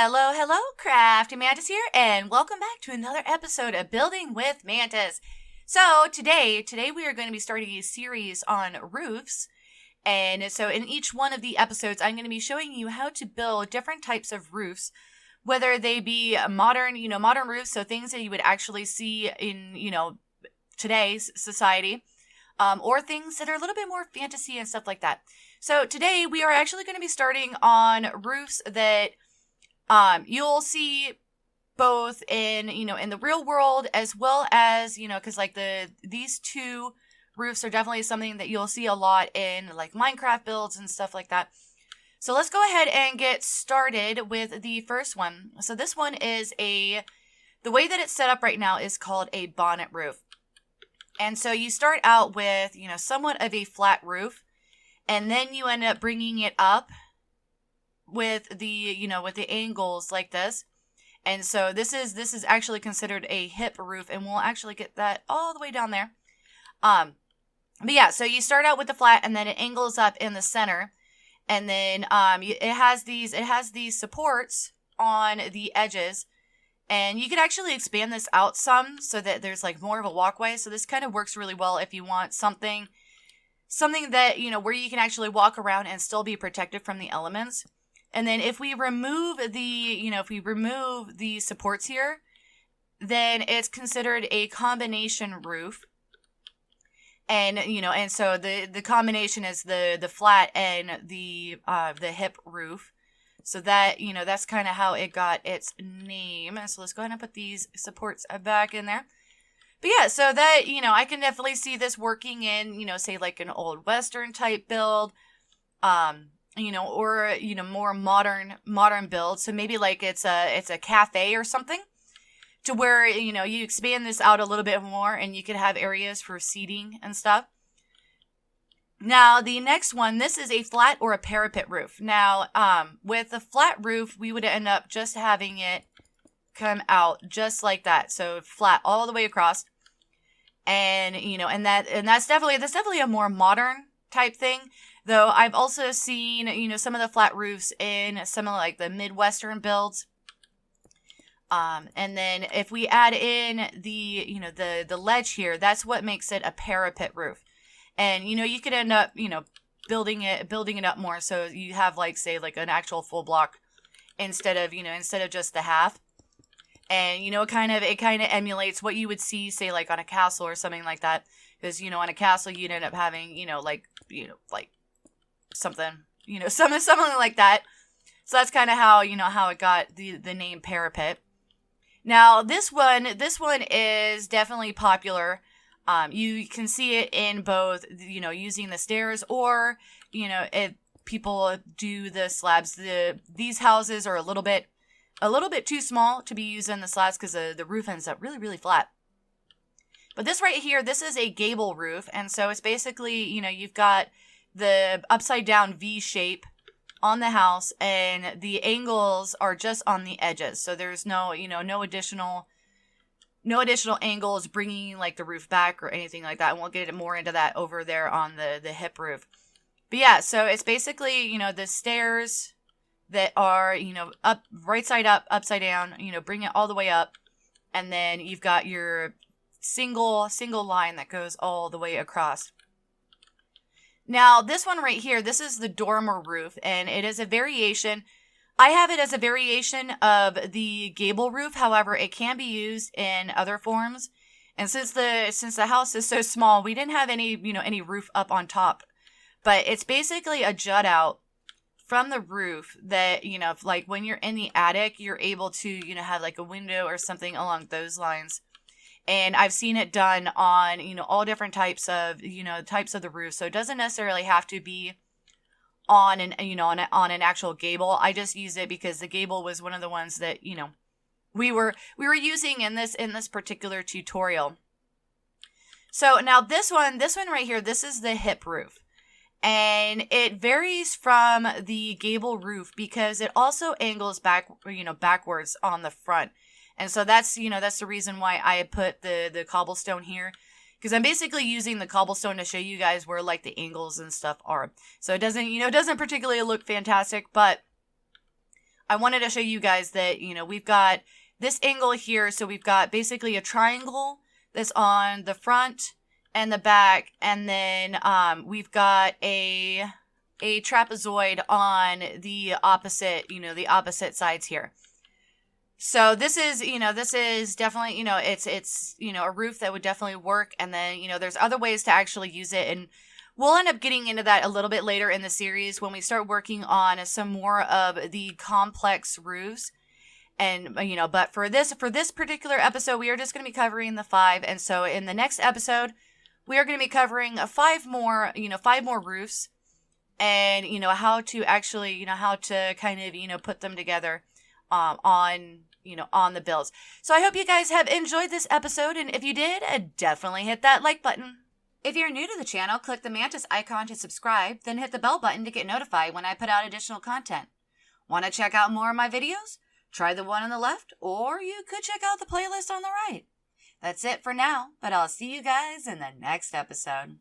Hello, hello, CraftingMantis here, and welcome back to another episode of Building with Mantis. So today we are going to be starting a series on roofs, and so in each one of the episodes, I'm going to be showing you how to build different types of roofs, whether they be modern roofs, so things that you would actually see in, today's society, or things that are a little bit more fantasy and stuff like that. So today we are actually going to be starting on roofs that you'll see both in the real world as well as, because like these two roofs are definitely something that you'll see a lot in like Minecraft builds and stuff like that. So let's go ahead and get started with the first one. So this one is the way that it's set up right now is called a bonnet roof. And so you start out with, somewhat of a flat roof, and then you end up bringing it up with the angles like this. And so this is actually considered a hip roof, and we'll actually get that all the way down there. But yeah, so you start out with the flat, and then it angles up in the center, and then it has these supports on the edges, and you could actually expand this out some so that there's like more of a walkway. So this kind of works really well if you want something that where you can actually walk around and still be protected from the elements. And then if we remove the supports here, then it's considered a combination roof. And, and so the combination is the flat and the hip roof. So that, that's kind of how it got its name. And so let's go ahead and put these supports back in there. But yeah, so that, I can definitely see this working in, say like an old Western type build. Or more modern build. So maybe like it's a cafe or something, to where you expand this out a little bit more, and you could have areas for seating and stuff. Now the next one, this is a flat or a parapet roof. Now with a flat roof, we would end up just having it come out just like that, so flat all the way across. And that's definitely a more modern type thing. Though I've also seen, some of the flat roofs in some of like the Midwestern builds. And then if we add in the ledge here, that's what makes it a parapet roof. And, you could end up, building it up more. So you have like, say like an actual full block instead of just the half. And, it kind of emulates what you would see, say like on a castle or something like that. Because, on a castle, you'd end up having, like something, something like that. So that's kind of how, how it got the name parapet. Now, this one is definitely popular. You can see it in both, using the stairs, or, people do the slabs. These houses are a little bit too small to be used in the slabs because the roof ends up really, really flat. But this right here, this is a gable roof. And so it's basically, you've got the upside down V shape on the house, and the angles are just on the edges. So there's no additional angles bringing like the roof back or anything like that. And we'll get more into that over there on the hip roof. But yeah, so it's basically, the stairs that are, up, right side up, upside down, bring it all the way up. And then you've got your single line that goes all the way across. Now, this one right here, this is the dormer roof, and it is a variation. I have it as a variation of the gable roof. However, it can be used in other forms. And since the house is so small, we didn't have any roof up on top. But it's basically a jut out from the roof that, like when you're in the attic, you're able to, have like a window or something along those lines. And I've seen it done on, all different types of the roof. So it doesn't necessarily have to be on an actual gable. I just use it because the gable was one of the ones that, we were using in this particular tutorial. So now this one right here, this is the hip roof. And it varies from the gable roof because it also angles backwards on the front. And so that's the reason why I put the cobblestone here, because I'm basically using the cobblestone to show you guys where like the angles and stuff are. So it doesn't particularly look fantastic, but I wanted to show you guys that, we've got this angle here. So we've got basically a triangle that's on the front and the back. And then we've got a trapezoid on the opposite, the opposite sides here. So this is definitely, it's a roof that would definitely work. And then, there's other ways to actually use it. And we'll end up getting into that a little bit later in the series when we start working on some more of the complex roofs. And, but for this particular episode, we are just going to be covering the 5. And so in the next episode, we are going to be covering 5 more roofs and, how to actually, how to kind of, put them together on the builds. So I hope you guys have enjoyed this episode. And if you did, definitely hit that like button. If you're new to the channel, click the Mantis icon to subscribe, then hit the bell button to get notified when I put out additional content. Want to check out more of my videos? Try the one on the left, or you could check out the playlist on the right. That's it for now, but I'll see you guys in the next episode.